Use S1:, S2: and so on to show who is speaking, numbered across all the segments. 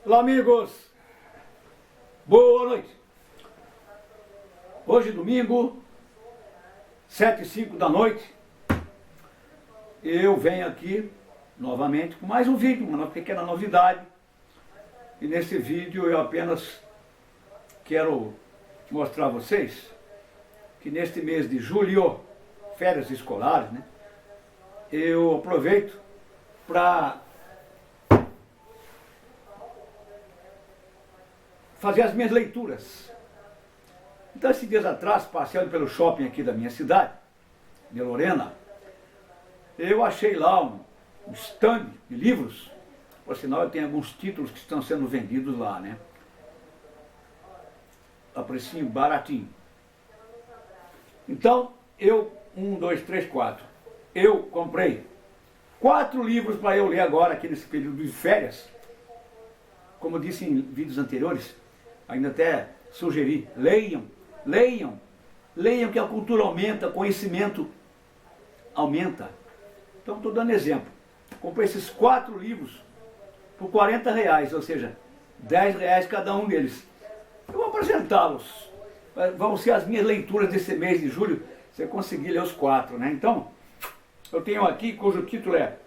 S1: Olá, amigos! Boa noite! Hoje, domingo, 7h05 da noite, eu venho aqui novamente com mais um vídeo, uma pequena novidade. E nesse vídeo eu apenas quero mostrar a vocês que neste mês de julho, férias escolares, né, eu aproveito para fazer as minhas leituras. Então, esses dias atrás, passeando pelo shopping aqui da minha cidade, de Lorena, eu achei lá um stand de livros. Por sinal, eu tenho alguns títulos que estão sendo vendidos lá, né? A precinho baratinho. Então, eu comprei 4 livros para eu ler agora, aqui nesse período de férias. Como eu disse em vídeos anteriores, ainda até sugeri, leiam, que a cultura aumenta, conhecimento aumenta. Então, estou dando exemplo. Comprei esses 4 livros por R$40, ou seja, R$10 cada um deles. Eu vou apresentá-los. Vão ser as minhas leituras desse mês de julho, se eu conseguir ler os 4, né? Então, eu tenho aqui, cujo título é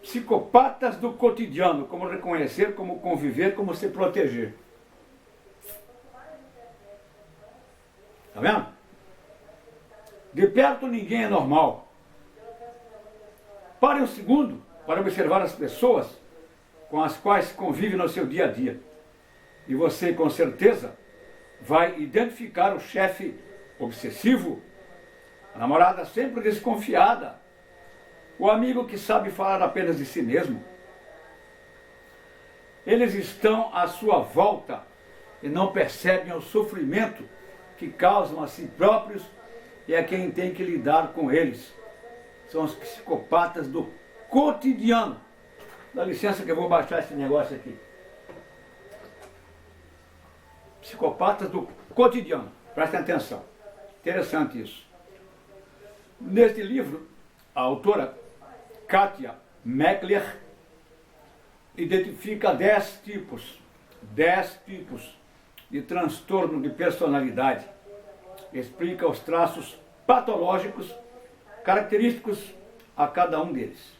S1: Psicopatas do Cotidiano, como reconhecer, como conviver, como se proteger. Tá vendo? De perto ninguém é normal. Pare um segundo para observar as pessoas com as quais convive no seu dia a dia. E você, com certeza, vai identificar o chefe obsessivo, a namorada sempre desconfiada, o amigo que sabe falar apenas de si mesmo. Eles estão à sua volta e não percebem o sofrimento que causam a si próprios e a quem tem que lidar com eles. São os psicopatas do cotidiano. Dá licença que eu vou baixar esse negócio aqui. Psicopatas do cotidiano. Prestem atenção. Interessante isso. Neste livro, a autora Katia Meckler identifica 10 tipos de transtorno de personalidade. Explica os traços patológicos característicos a cada um deles.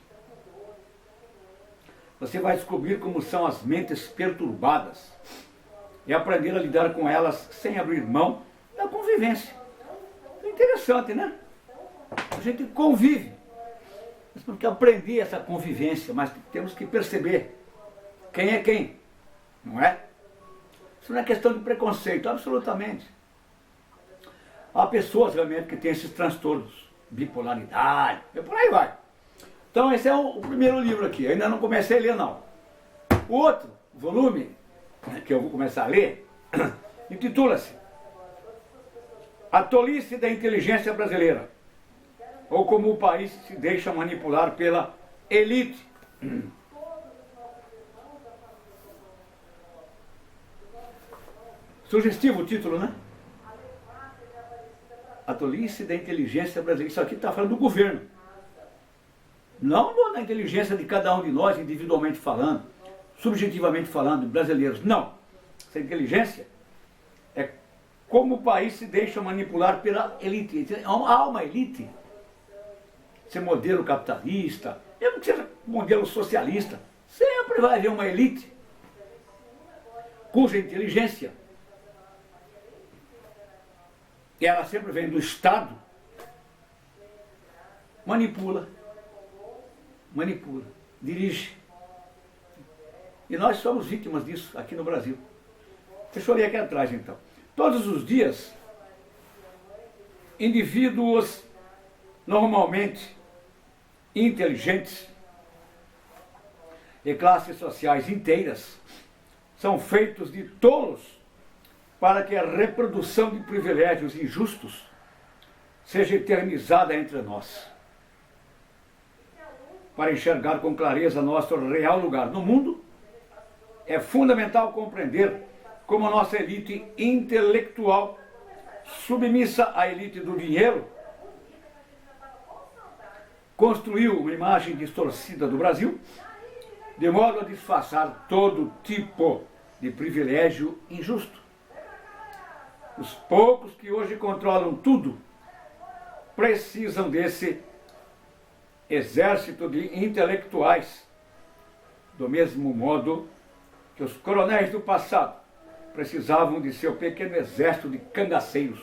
S1: Você vai descobrir como são as mentes perturbadas e aprender a lidar com elas sem abrir mão da convivência. É interessante, né? A gente convive. Nós temos que aprender essa convivência, mas temos que perceber quem é quem, não é? Isso não é questão de preconceito, absolutamente. Há pessoas realmente que têm esses transtornos, bipolaridade, e por aí vai. Então esse é o primeiro livro aqui, eu ainda não comecei a ler não. O outro volume, que eu vou começar a ler, intitula-se A Tolice da Inteligência Brasileira, ou como o país se deixa manipular pela elite. Sugestivo o título, né? A Tolice da Inteligência Brasileira. Isso aqui está falando do governo. Não da inteligência de cada um de nós, individualmente falando, subjetivamente falando, brasileiros. Não. Essa inteligência é como o país se deixa manipular pela elite. Há uma elite. Esse modelo capitalista, mesmo que seja modelo socialista, sempre vai haver uma elite cuja inteligência, e ela sempre vem do Estado, manipula, dirige. E nós somos vítimas disso aqui no Brasil. Deixa eu ler aqui atrás então. Todos os dias, indivíduos normalmente inteligentes e classes sociais inteiras são feitos de tolos para que a reprodução de privilégios injustos seja eternizada entre nós. Para enxergar com clareza nosso real lugar no mundo, é fundamental compreender como a nossa elite intelectual, submissa à elite do dinheiro, construiu uma imagem distorcida do Brasil, de modo a disfarçar todo tipo de privilégio injusto. Os poucos que hoje controlam tudo precisam desse exército de intelectuais, do mesmo modo que os coronéis do passado precisavam de seu pequeno exército de cangaceiros.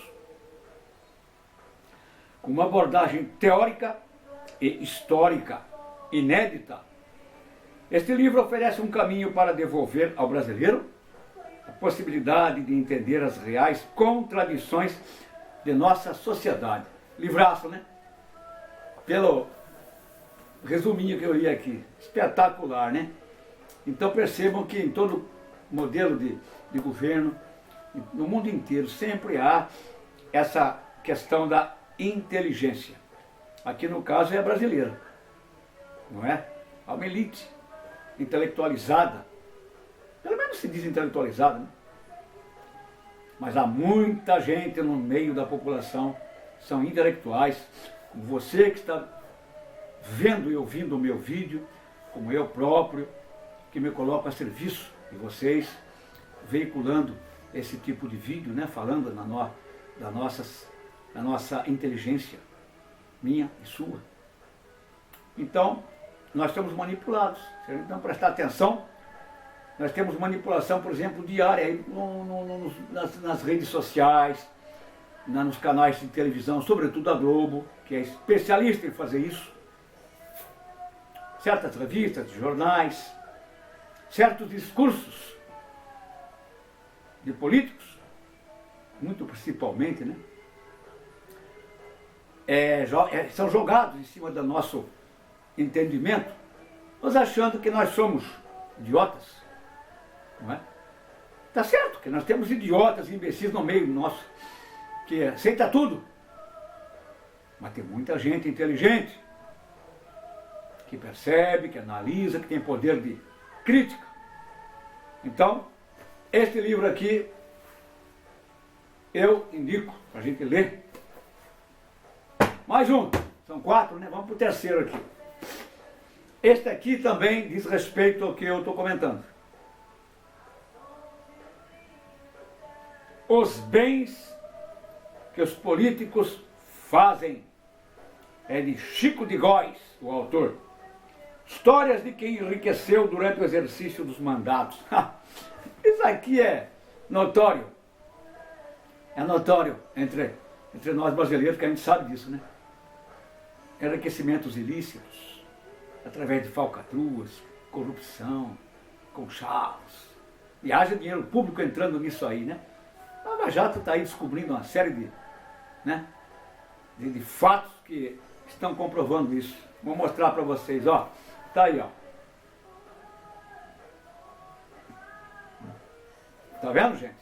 S1: Com uma abordagem teórica e histórica inédita, este livro oferece um caminho para devolver ao brasileiro a possibilidade de entender as reais contradições de nossa sociedade. Livraço, né? Pelo resuminho que eu li aqui. Espetacular, né? Então percebam que em todo modelo de governo, no mundo inteiro, sempre há essa questão da inteligência. Aqui no caso é a brasileira, não é? Há uma elite intelectualizada, pelo menos se diz intelectualizada, né? Mas há muita gente no meio da população, são intelectuais, como você que está vendo e ouvindo o meu vídeo, como eu próprio, que me coloco a serviço de vocês, veiculando esse tipo de vídeo, né? Falando da nossa inteligência, minha e sua. Então, nós somos manipulados. Se a gente não prestar atenção, nós temos manipulação, por exemplo, diária aí, nas redes sociais, nos canais de televisão, sobretudo a Globo, que é especialista em fazer isso. Certas revistas, jornais, certos discursos de políticos, muito principalmente, né? São jogados em cima do nosso entendimento, nós achando que nós somos idiotas, não é? Tá certo que nós temos idiotas e imbecis no meio nosso, que aceita tudo, mas tem muita gente inteligente, que percebe, que analisa, que tem poder de crítica. Então, este livro aqui, eu indico para a gente ler. Mais um, são 4, né? Vamos para o terceiro aqui. Este aqui também diz respeito ao que eu estou comentando. Os bens que os políticos fazem. É de Chico de Góes, o autor. Histórias de quem enriqueceu durante o exercício dos mandatos. Isso aqui é notório. É notório entre nós brasileiros, que a gente sabe disso, né? Enriquecimentos ilícitos, através de falcatruas, corrupção, conchavos. E haja dinheiro público entrando nisso aí, né? A Lava Jato está aí descobrindo uma série de fatos que estão comprovando isso. Vou mostrar para vocês, ó. Tá aí, ó. Tá vendo, gente?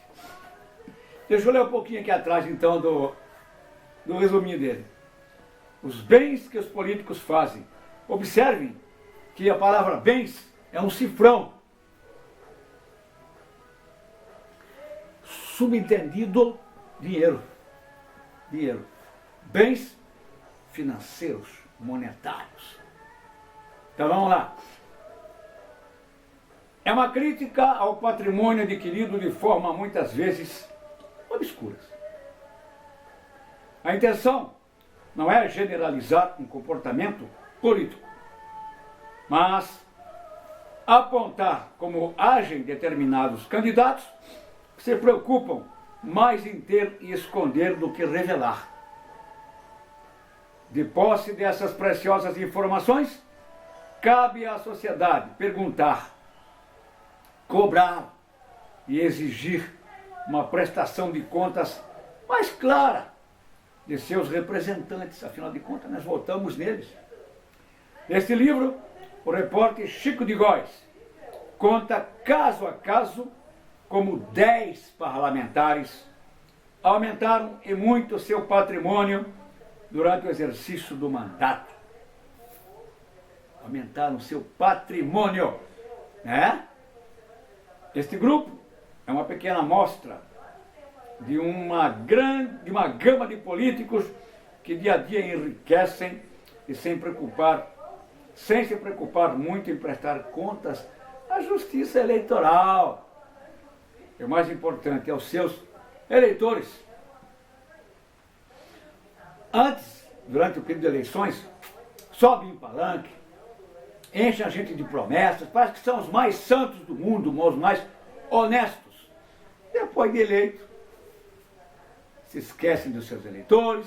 S1: Deixa eu ler um pouquinho aqui atrás, então, do resuminho dele. Os bens que os políticos fazem. Observem que a palavra bens é um cifrão. Subentendido, dinheiro. Dinheiro. Bens financeiros, monetários. Então vamos lá. É uma crítica ao patrimônio adquirido de forma muitas vezes obscura. A intenção não é generalizar um comportamento político, mas apontar como agem determinados candidatos que se preocupam mais em ter e esconder do que revelar. De posse dessas preciosas informações, cabe à sociedade perguntar, cobrar e exigir uma prestação de contas mais clara de seus representantes. Afinal de contas, nós votamos neles. Neste livro, o repórter Chico de Góes conta caso a caso como 10 parlamentares aumentaram e muito seu patrimônio durante o exercício do mandato. Aumentaram seu patrimônio, né? Este grupo é uma pequena amostra de uma gama de políticos que dia a dia enriquecem e sem se preocupar muito em prestar contas à justiça eleitoral. e o mais importante, aos seus eleitores. Antes, durante o período de eleições, sobem em palanque, enchem a gente de promessas, parece que são os mais santos do mundo, os mais honestos. Depois de eleito, se esquecem dos seus eleitores,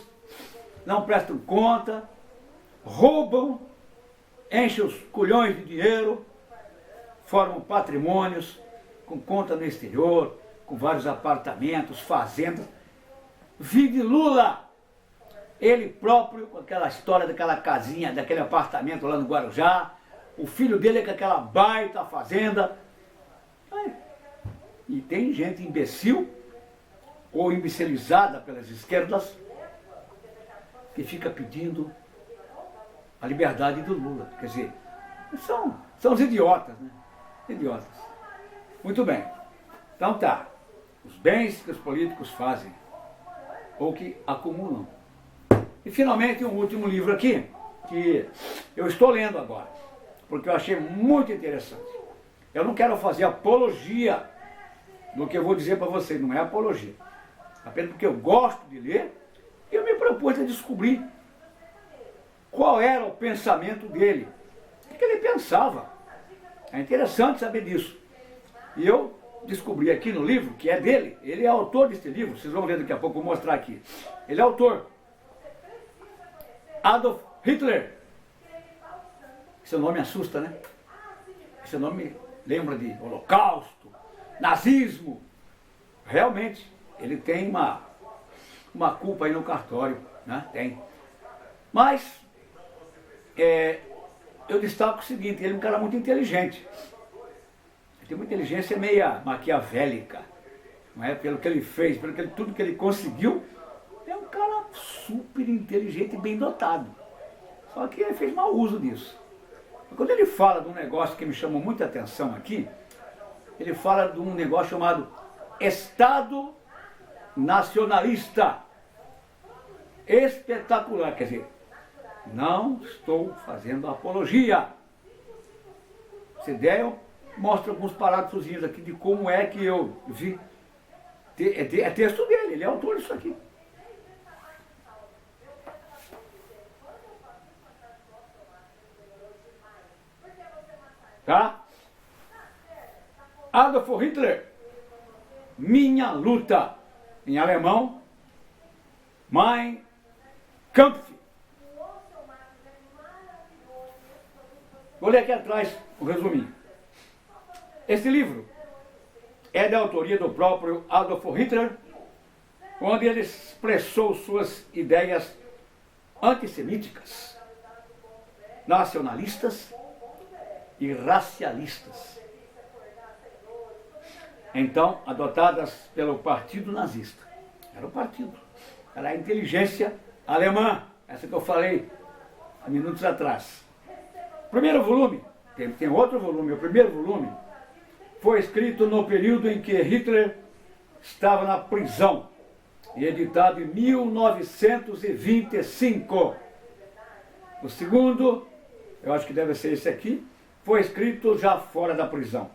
S1: não prestam conta, roubam, enchem os culhões de dinheiro, formam patrimônios, com conta no exterior, com vários apartamentos, fazendas. Vive Lula, ele próprio, com aquela história daquela casinha, daquele apartamento lá no Guarujá, o filho dele é com aquela baita fazenda. E tem gente imbecil, ou imbecilizada pelas esquerdas, que fica pedindo a liberdade do Lula. Quer dizer, são os idiotas, né? Idiotas. Muito bem. Então tá. Os bens que os políticos fazem, ou que acumulam. E finalmente um último livro aqui, que eu estou lendo agora, porque eu achei muito interessante. Eu não quero fazer apologia do que eu vou dizer para vocês, não é apologia. Apenas porque eu gosto de ler, e eu me propus a descobrir qual era o pensamento dele, o que ele pensava. É interessante saber disso. E eu descobri aqui no livro, que é dele, ele é autor desse livro, vocês vão ver daqui a pouco, vou mostrar aqui. Ele é autor. Adolf Hitler. Seu nome assusta, né? Seu nome lembra de Holocausto, nazismo. Realmente, ele tem uma culpa aí no cartório, né? Tem. Mas, eu destaco o seguinte, ele é um cara muito inteligente. Ele tem uma inteligência meia maquiavélica, não é? Pelo que ele fez, tudo que ele conseguiu, é um cara super inteligente e bem dotado. Só que ele fez mau uso disso. E quando ele fala de um negócio que me chamou muita atenção aqui, ele fala de um negócio chamado Estado nacionalista. Espetacular, quer dizer, não estou fazendo apologia. Se der, eu mostro alguns parágrafos aqui de como é que eu vi. É texto dele, ele é autor disso aqui. Tá? Adolf Hitler, Minha Luta, em alemão, Mein Kampf. Vou ler aqui atrás o resuminho. Esse livro é da autoria do próprio Adolf Hitler, onde ele expressou suas ideias antissemíticas, nacionalistas e racialistas, então adotadas pelo Partido Nazista. Era o partido, era a inteligência alemã, essa que eu falei há minutos atrás. O primeiro volume, tem outro volume, o primeiro volume foi escrito no período em que Hitler estava na prisão e editado em 1925. O segundo, eu acho que deve ser esse aqui, foi escrito já fora da prisão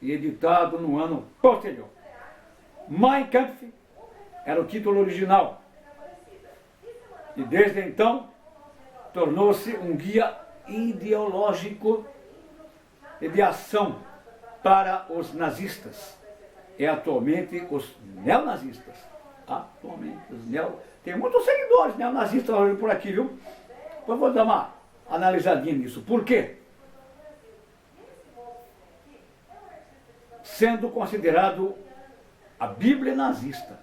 S1: e editado no ano posterior. Mein Kampf era o título original e desde então tornou-se um guia ideológico e de ação para os nazistas e atualmente os neonazistas. Tem muitos seguidores neonazistas hoje por aqui, viu? Depois vou dar uma analisadinha nisso. Por quê? Sendo considerado a Bíblia nazista.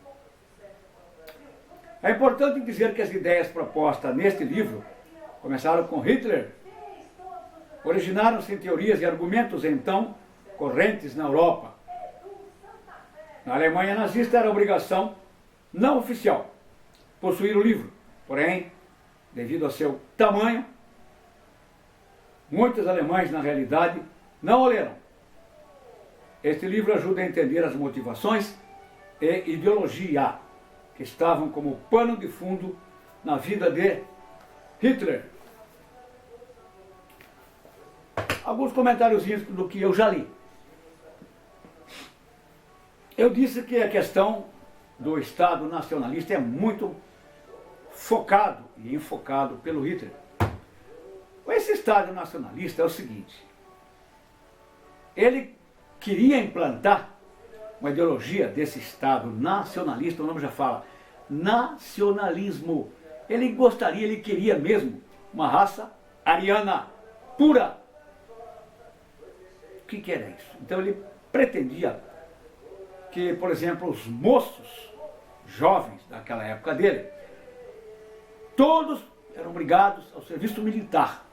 S1: É importante dizer que as ideias propostas neste livro começaram com Hitler, originaram-se em teorias e argumentos então correntes na Europa. Na Alemanha nazista era obrigação não oficial possuir o livro, porém, devido ao seu tamanho, muitos alemães na realidade não o leram. Este livro ajuda a entender as motivações e ideologia que estavam como pano de fundo na vida de Hitler. Alguns comentáriozinhos do que eu já li. Eu disse que a questão do Estado nacionalista é muito focado e enfocado pelo Hitler. Esse Estado nacionalista é o seguinte: ele queria implantar uma ideologia desse Estado nacionalista, o nome já fala, nacionalismo. Ele gostaria, ele queria mesmo uma raça ariana pura. O que era isso? Então ele pretendia que, por exemplo, os moços jovens daquela época dele, todos eram obrigados ao serviço militar.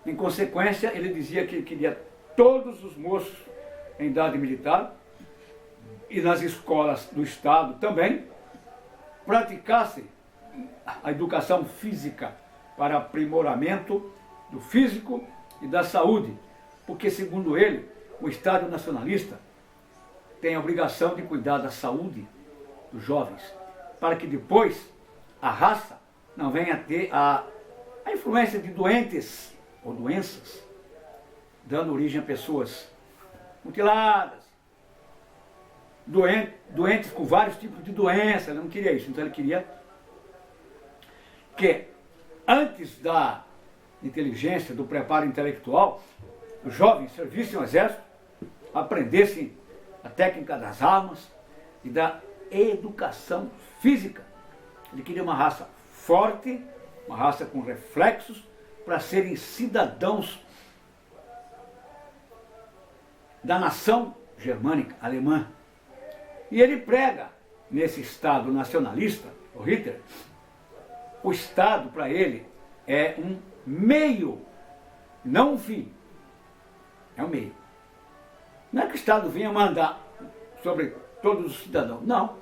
S1: Em consequência, ele dizia que queria todos os moços em idade militar e nas escolas do Estado também praticassem a educação física para aprimoramento do físico e da saúde, porque, segundo ele, o Estado nacionalista tem a obrigação de cuidar da saúde dos jovens, para que depois a raça não venha a ter a influência de doentes ou doenças, dando origem a pessoas mutiladas, doentes com vários tipos de doenças. Ele não queria isso, então ele queria que antes da inteligência, do preparo intelectual, os jovens servissem ao exército, aprendessem a técnica das armas e da educação física. Ele queria uma raça forte, uma raça com reflexos, para serem cidadãos da nação germânica, alemã. E ele prega nesse Estado nacionalista, o Hitler, o Estado para ele é um meio, não um fim. É um meio. Não é que o Estado venha mandar sobre todos os cidadãos. Não.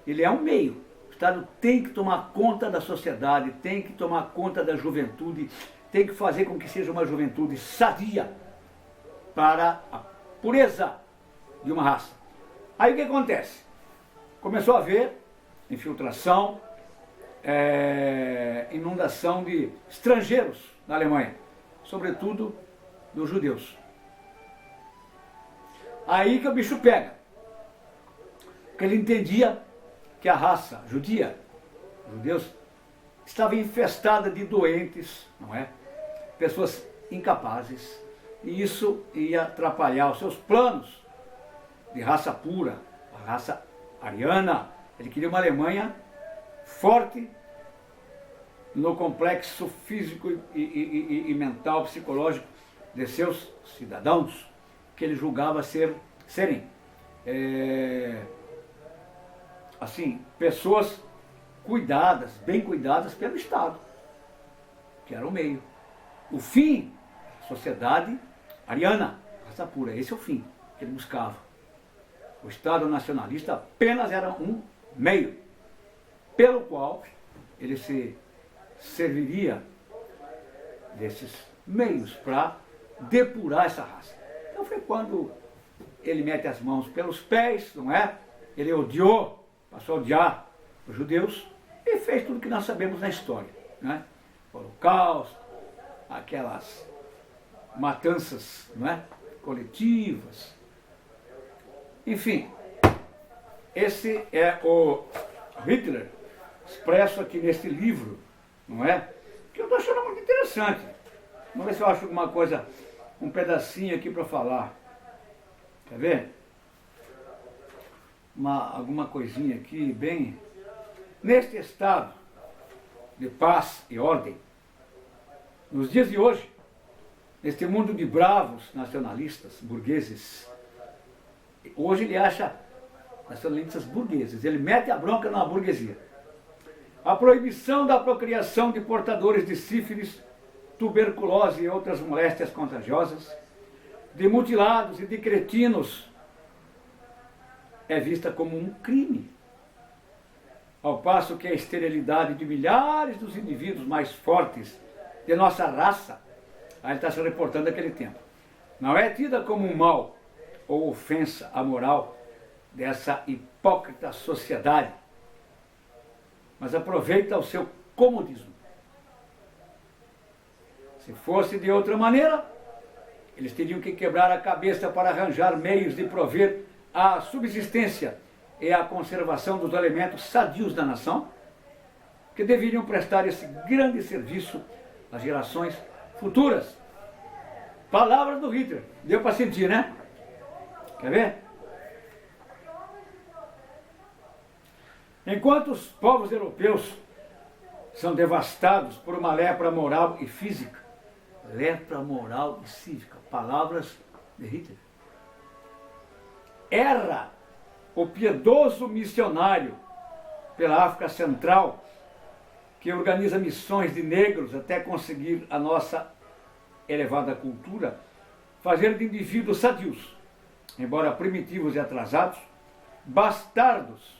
S1: Ele é um meio. O Estado tem que tomar conta da sociedade, tem que tomar conta da juventude, tem que fazer com que seja uma juventude sadia para a pureza de uma raça. Aí o que acontece? Começou a haver infiltração, inundação de estrangeiros na Alemanha, sobretudo dos judeus. Aí que o bicho pega, porque ele entendia que a raça judia, os judeus, estava infestada de doentes, não é? Pessoas incapazes, e isso ia atrapalhar os seus planos de raça pura, a raça ariana. Ele queria uma Alemanha forte no complexo físico e mental, psicológico de seus cidadãos, que ele julgava serem assim, pessoas cuidadas, bem cuidadas pelo Estado, que era o meio. O fim, sociedade ariana, raça pura, esse é o fim que ele buscava. O Estado nacionalista apenas era um meio, pelo qual ele se serviria desses meios para depurar essa raça. Então foi quando ele mete as mãos pelos pés, não é? Ele odiou, passou a odiar os judeus e fez tudo que nós sabemos na história, né? O Holocausto, aquelas matanças, não é? Coletivas. Enfim, esse é o Hitler expresso aqui nesse livro, não é? Que eu estou achando muito interessante. Vamos ver se eu acho alguma coisa, um pedacinho aqui para falar. Quer ver? Alguma coisinha aqui, bem... Neste estado de paz e ordem, nos dias de hoje, neste mundo de bravos nacionalistas, burgueses, hoje ele acha nacionalistas burgueses, ele mete a bronca na burguesia. A proibição da procriação de portadores de sífilis, tuberculose e outras moléstias contagiosas, de mutilados e de cretinos, é vista como um crime. Ao passo que a esterilidade de milhares dos indivíduos mais fortes de nossa raça, aí ele está se reportando daquele tempo, não é tida como um mal ou ofensa à moral dessa hipócrita sociedade, mas aproveita o seu comodismo. Se fosse de outra maneira, eles teriam que quebrar a cabeça para arranjar meios de prover a subsistência e a conservação dos elementos sadios da nação, que deveriam prestar esse grande serviço às gerações futuras. Palavras do Hitler. Deu para sentir, né? Quer ver? Enquanto os povos europeus são devastados por uma lepra moral e física, lepra moral e cívica, palavras de Hitler. Erra o piedoso missionário pela África Central, que organiza missões de negros até conseguir a nossa elevada cultura, fazer de indivíduos sadios, embora primitivos e atrasados, bastardos,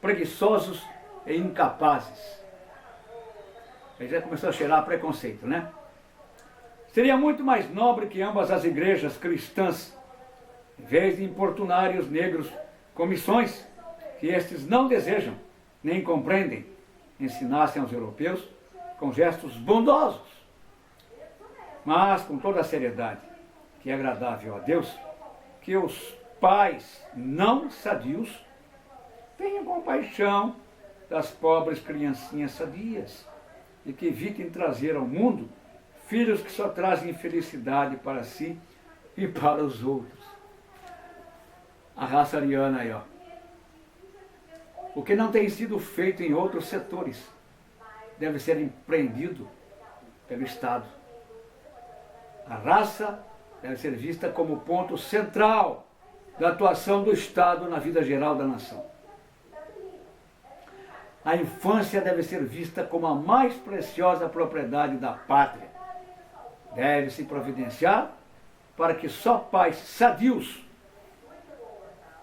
S1: preguiçosos e incapazes. Aí já começou a cheirar preconceito, né? Seria muito mais nobre que ambas as igrejas cristãs, em vez de importunarem os negros com missões que estes não desejam, nem compreendem, ensinassem aos europeus com gestos bondosos, mas com toda a seriedade que é agradável a Deus, que os pais não sadios tenham compaixão das pobres criancinhas sadias e que evitem trazer ao mundo filhos que só trazem infelicidade para si e para os outros. A raça ariana aí, ó. O que não tem sido feito em outros setores deve ser empreendido pelo Estado. A raça deve ser vista como ponto central da atuação do Estado na vida geral da nação. A infância deve ser vista como a mais preciosa propriedade da pátria. Deve-se providenciar para que só pais sadios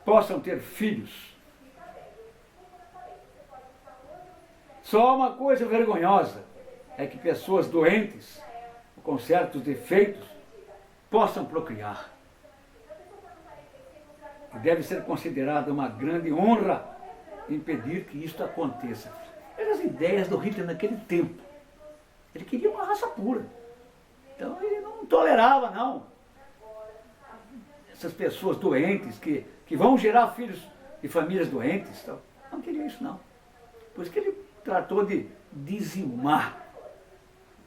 S1: possam ter filhos. Só uma coisa vergonhosa é que pessoas doentes, com certos defeitos, possam procriar. E deve ser considerada uma grande honra impedir que isto aconteça. Eram as ideias do Hitler naquele tempo. Ele queria uma raça pura. Então ele não tolerava, não, essas pessoas doentes que vão gerar filhos de famílias doentes. Então, não queria isso, não. Por isso que ele tratou de dizimar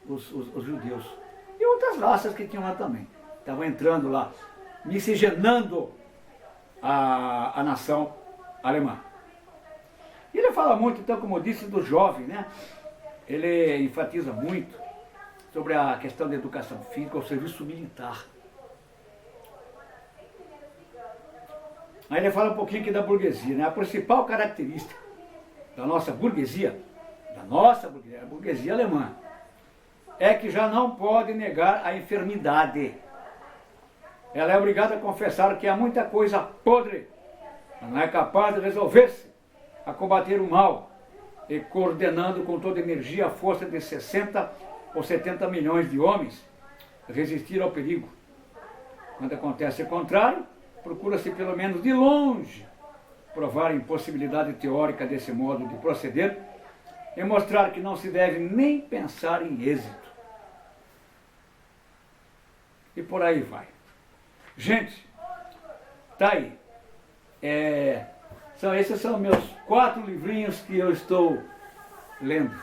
S1: os judeus. E outras raças que tinham lá também. Estavam entrando lá, miscigenando a nação alemã. E ele fala muito, então, como eu disse, do jovem, né? Ele enfatiza muito sobre a questão da educação física, o serviço militar. Aí ele fala um pouquinho aqui da burguesia, né? A principal característica da nossa burguesia, a burguesia alemã, é que já não pode negar a enfermidade. Ela é obrigada a confessar que há muita coisa podre, mas não é capaz de resolver-se a combater o mal, e coordenando com toda energia a força de 60 ou 70 milhões de homens resistir ao perigo. Quando acontece o contrário, procura-se pelo menos de longe provar a impossibilidade teórica desse modo de proceder e mostrar que não se deve nem pensar em êxito. E por aí vai. Gente, tá aí. Esses são meus 4 livrinhos que eu estou lendo.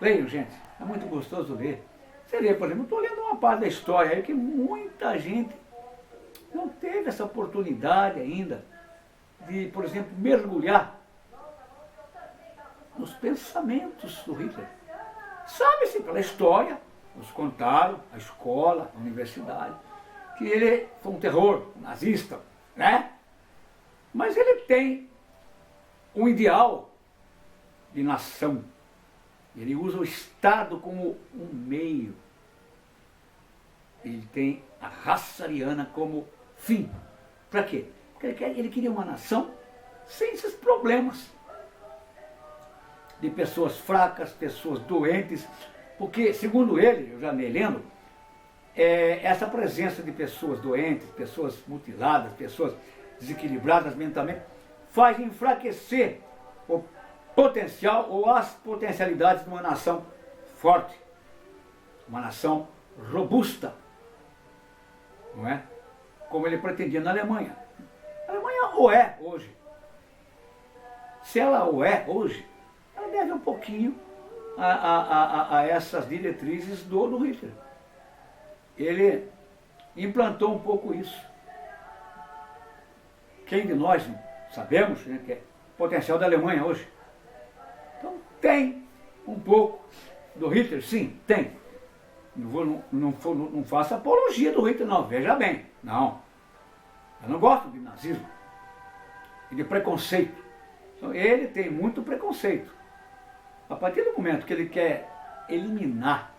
S1: Leiam, gente. É muito gostoso ler. Você lê, por exemplo, eu estou lendo uma parte da história aí que muita gente não teve essa oportunidade ainda de, por exemplo, mergulhar nos pensamentos do Hitler. Sabe-se pela história, nos contaram, a escola, a universidade, que ele foi um terror nazista, né? Mas ele tem um ideal de nação. Ele usa o Estado como um meio. Ele tem a raça ariana como fim. Para quê? Porque ele queria uma nação sem esses problemas de pessoas fracas, pessoas doentes, porque, segundo ele, eu já me lendo, essa presença de pessoas doentes, pessoas mutiladas, pessoas desequilibradas mentalmente, faz enfraquecer o potencial ou as potencialidades de uma nação forte, uma nação robusta, não é? Como ele pretendia na Alemanha. A Alemanha ela o é hoje. Se ela o é hoje, ela deve um pouquinho a essas diretrizes do Hitler. Ele implantou um pouco isso. Quem de nós não sabemos, né, que é o potencial da Alemanha hoje? Então tem um pouco do Hitler, sim, tem. Não faço apologia do Hitler, não, veja bem, não. Eu não gosto de nazismo e de preconceito. Então, ele tem muito preconceito. A partir do momento que ele quer eliminar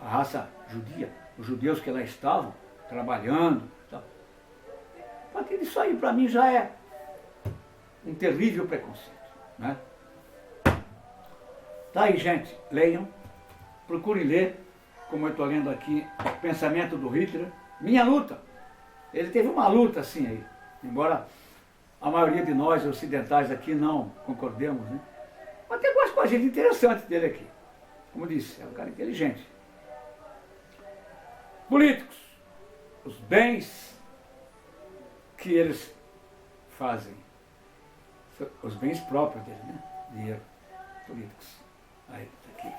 S1: a raça judia, os judeus que lá estavam trabalhando, tá? A partir disso aí, para mim, já é um terrível preconceito, né? Tá aí, gente, leiam, procurem ler, como eu estou lendo aqui, o pensamento do Hitler, minha luta. Ele teve uma luta assim aí, embora a maioria de nós ocidentais aqui não concordemos, né? Mas tem algumas coisas interessantes dele aqui. Como disse, é um cara inteligente. Políticos, os bens que eles fazem, os bens próprios deles, né? Dinheiro, políticos. Aí, tá aqui.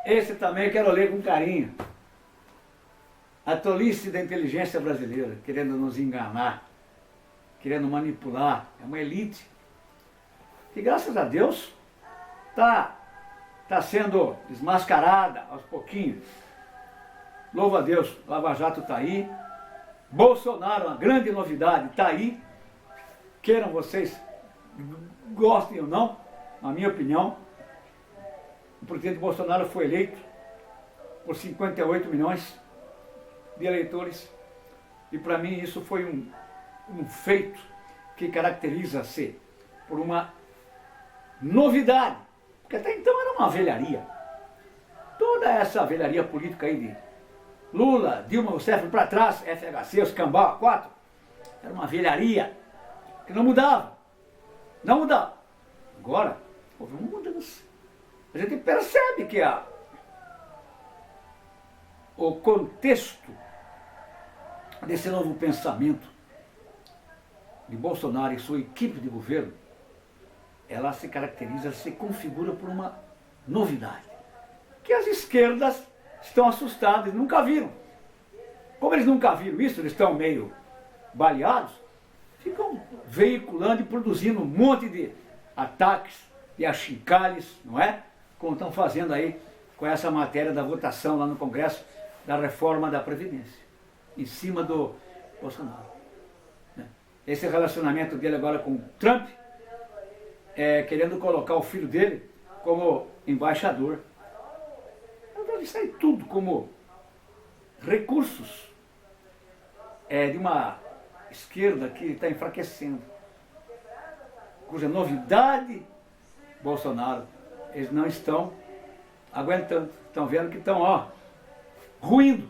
S1: Esse também eu quero ler com carinho. A tolice da inteligência brasileira, querendo nos enganar, querendo manipular. É uma elite que, graças a Deus, está sendo desmascarada aos pouquinhos. Louva a Deus, Lava Jato está aí. Bolsonaro, uma grande novidade, está aí. Queiram vocês, gostem ou não, na minha opinião, o presidente Bolsonaro foi eleito por 58 milhões de eleitores. E para mim isso foi um feito que caracteriza-se por uma novidade. Porque até então era uma velharia. Toda essa velharia política aí de Lula, Dilma Rousseff para trás, FHC, os Cambau, 4, era uma velharia que não mudava. Não mudava. Agora, houve uma mudança. A gente percebe que o contexto desse novo pensamento de Bolsonaro e sua equipe de governo, ela se caracteriza, se configura por uma novidade. Que as esquerdas estão assustadas, nunca viram. Como eles nunca viram isso, eles estão meio baleados, ficam veiculando e produzindo um monte de ataques e achincalhes, não é? Como estão fazendo aí com essa matéria da votação lá no Congresso da reforma da Previdência, em cima do Bolsonaro. Esse relacionamento dele agora com o Trump, querendo colocar o filho dele como embaixador. Deve sair tudo como recursos de uma esquerda que está enfraquecendo, cuja novidade, Bolsonaro, eles não estão aguentando, estão vendo que estão, ruindo.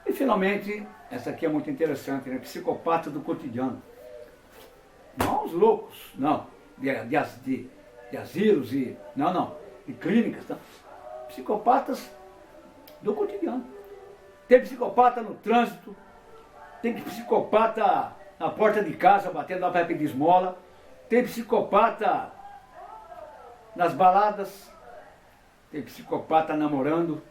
S1: E finalmente, essa aqui é muito interessante, né? Psicopata do cotidiano. Não os loucos, não, de asilos e, não, de clínicas, não. Psicopatas do cotidiano. Tem psicopata no trânsito, tem psicopata na porta de casa, batendo lá para pedir esmola, tem psicopata nas baladas, tem psicopata namorando,